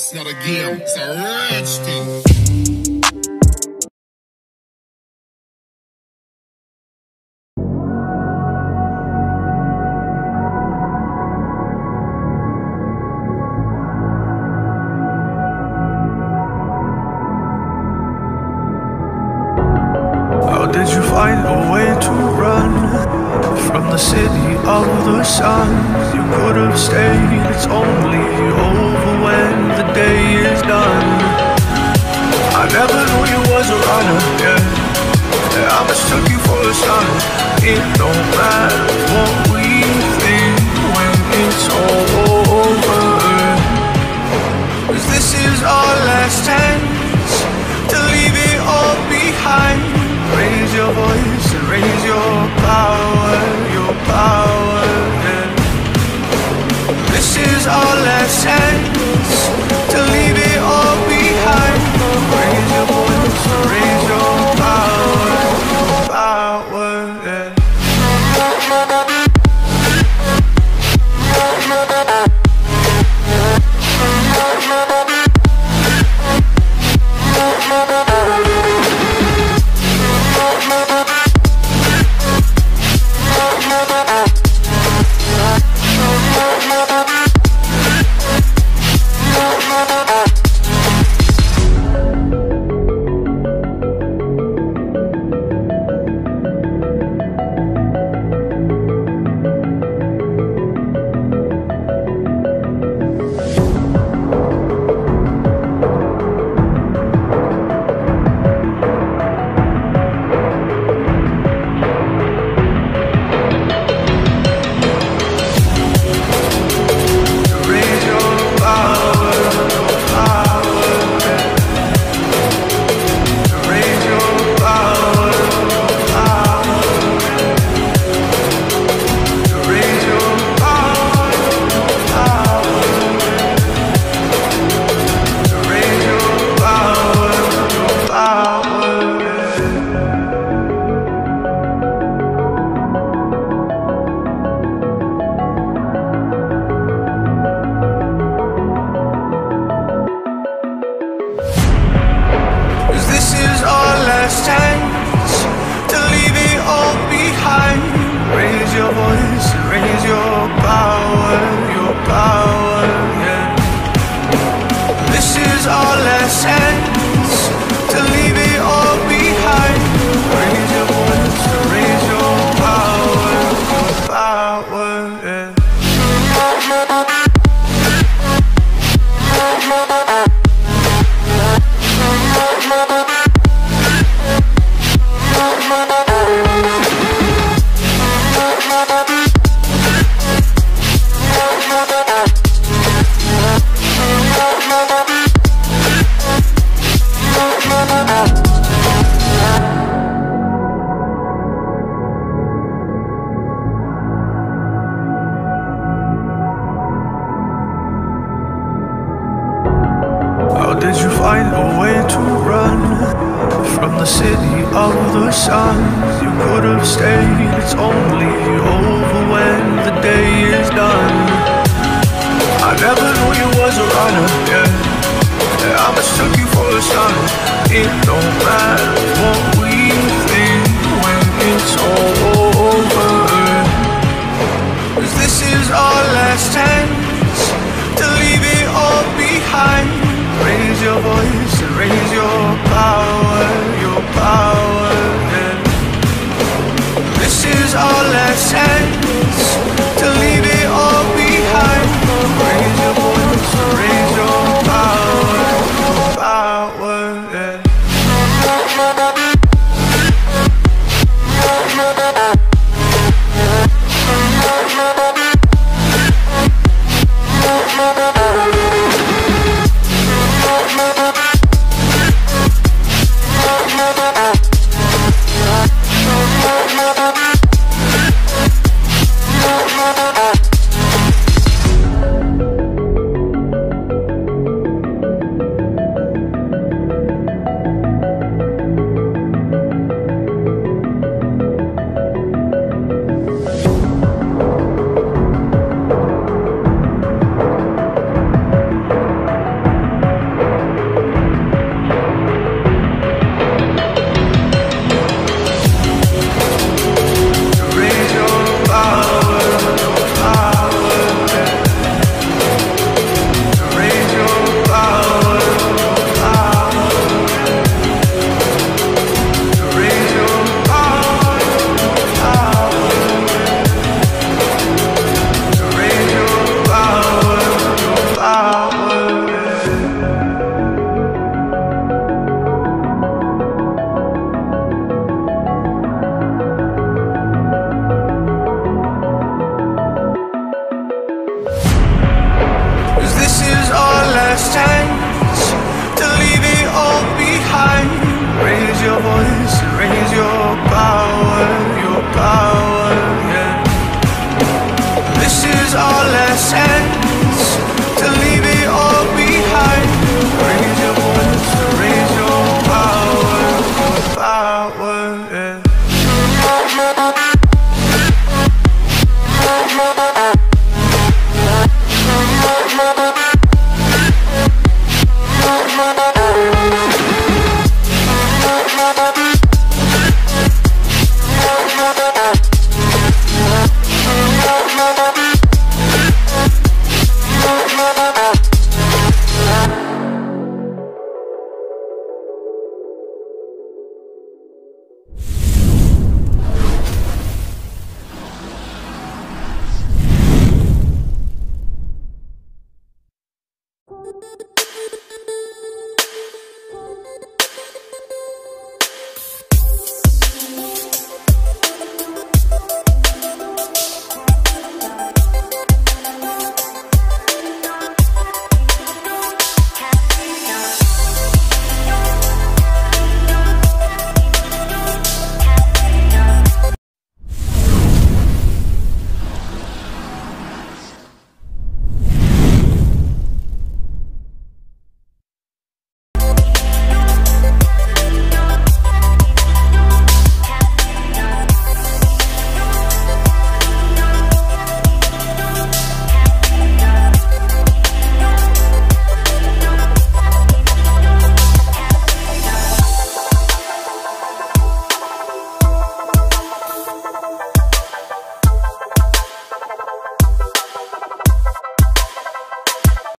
It's not a game, it's a rich thing. How did you find a way to run from the city of the sun? You could have stayed, it's only over when the day is done. I never knew you was a runner, yeah. I mistook you for a son. It don't matter what we think when it's all over, 'cause this is our last chance to leave it all behind. Raise your voice and raise your power, yeah. This is our last chance to leave it all behind. Raise your voice and raise your power, yeah. Did you find a way to run from the city of the sun? You could have stayed, it's only over when the day is done. I never knew you was a runner, yeah. I mistook you for a son. It don't matter what we think when it's all over, 'cause this is our last chance to leave it all behind. Raise your voice and raise your power, yeah. This is our last chance to leave it all behind. Raise your voice and raise your power, yeah.